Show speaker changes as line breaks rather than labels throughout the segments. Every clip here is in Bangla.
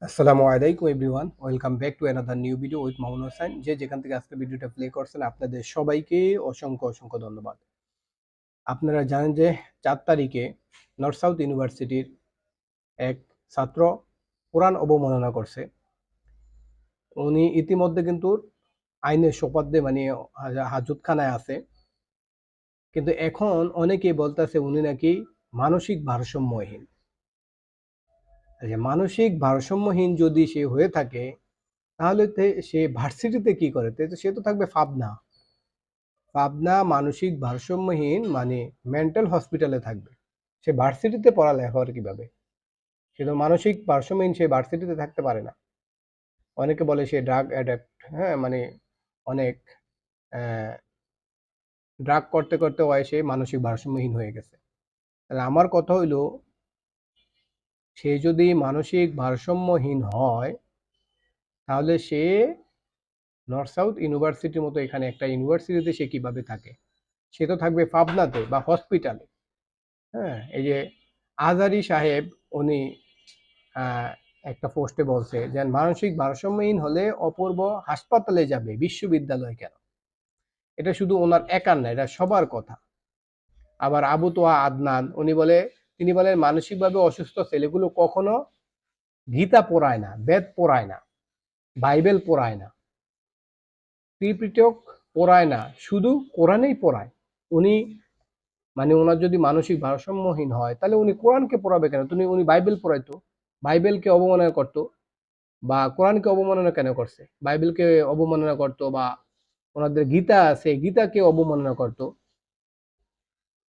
আসসালামু আলাইকুম everyone, welcome back to another new video with Mamun Hossain. যেখান থেকে আজকে ভিডিওটা প্লে করছেন আপনাদের সবাইকে অসংখ্য অসংখ্য ধন্যবাদ। আপনারা জানেন যে 4 তারিখে নর্থ সাউথ ইউনিভার্সিটির এক ছাত্র কোরআন অবমাননা করছে। উনি ইতিমধ্যে কিন্তু আইনের শপথে মানে হাজতখানায় আছে, কিন্তু এখন অনেকেই বলতেছে উনি নাকি মানসিক ভারসাম্যহীন। মানসিক ভারসাম্যহীন যদি সে হয়ে থাকে তাহলে সে ভার্সিটিতে কি করে? সে তো থাকবে পাবনা। পাবনা মানসিক ভারসাম্যহীন মানে মেন্টাল হসপিটালে থাকবে। সে ভার্সিটিতে পড়ালেখা করে কিভাবে? সে তো মানসিক ভারসাম্যহীন, সে ভার্সিটিতে থাকতে পারে না। অনেকে বলে সে ড্রাগ অ্যাডিক্ট, হ্যাঁ মানে অনেক ড্রাগ করতে করতে হয় সে মানসিক ভারসাম্যহীন হয়ে গেছে। তাহলে আমার কথা হইলো, সে যদি মানসিক ভারসাম্যহীন হয় তাহলে সে নর্থ সাউথ ইউনিভার্সিটির মতো এখানে একটা ইউনিভার্সিটিতে সে কিভাবে থাকে? সে তো থাকবে পাবনাতে বা হসপিটালে। হ্যাঁ, এই যে আজারি সাহেব, উনি একটা পোস্টে বলছে যে মানসিক ভারসাম্যহীন হলে অপূর্ব হাসপাতালে যাবে, বিশ্ববিদ্যালয় কেন? এটা শুধু ওনার একার না, এটা সবার কথা। আবার আবু তোয়া আদনান তিনি বলেন মানসিকভাবে অসুস্থ ছেলেগুলো কখনো গীতা পড়ায় না, বেদ পড়ায় না, বাইবেল পড়ায় না, ত্রিপিটক পড়ায় না, শুধু কোরআনেই পড়ায়। উনি মানে ওনার যদি মানসিক ভারসাম্যহীন হয় তাহলে উনি কোরআনকে পড়াবে কেন? উনি বাইবেল পড়াইতো, বাইবেলকে অবমাননা করতো, বা কোরআনকে অবমাননা কেন করছে? বাইবেলকে অবমাননা করতো, বা ওনাদের গীতা আছে, গীতাকে অবমাননা করতো।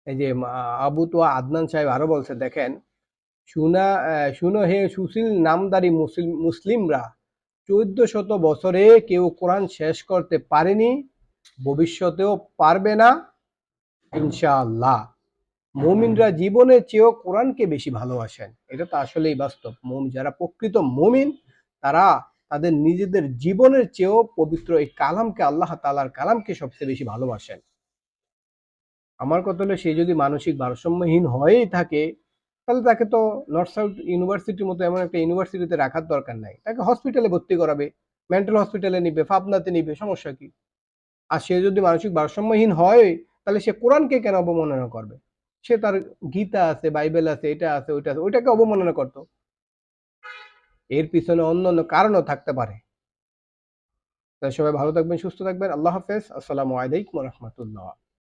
এই যে আবু তোয়া আদনান সাহেব আরো বলছে, দেখেন, শুনো হে সুশীল নামধারী মুসলিমরা, 1400 বছরে কেউ কোরআন শেষ করতে পারেনি, ভবিষ্যতেও পারবে না ইনশাআল্লাহ। মুমিনরা জীবনের চেয়েও কোরআনকে বেশি ভালোবাসেন। এটা তো আসলেই বাস্তব। যারা প্রকৃত মুমিন তারা তাদের নিজেদের জীবনের চেয়েও পবিত্র এই কালামকে, আল্লাহ তাআলার কালামকে সবচেয়ে বেশি ভালোবাসেন। আমার কথা হলো, সে যদি মানসিক ভারসাম্যহীন হয়েই থাকে তাহলে তাকে তো নর্থ সাউথ ইউনিভার্সিটির মতো এমন একটা ইউনিভার্সিটিতে রাখার দরকার নাই, তাকে হসপিটালে ভর্তি করাবে, মেন্টাল হসপিটালে নিবে, পাবনাতে নিবে, সমস্যা কি? আর সে যদি মানসিক ভারসাম্যহীন হয় তাহলে সে কোরআনকে কেন অবমাননা করবে? সে তার গীতা আছে, বাইবেল আছে, এটা আছে, ওইটা আছে, ওইটাকে অবমাননা করতো। এর পিছনে অন্য অন্য কারণও থাকতে পারে। তাই সবাই ভালো থাকবেন, সুস্থ থাকবেন। আল্লাহ হাফেজ। আসসালামু আলাইকুম ওয়া রাহমাতুল্লাহ।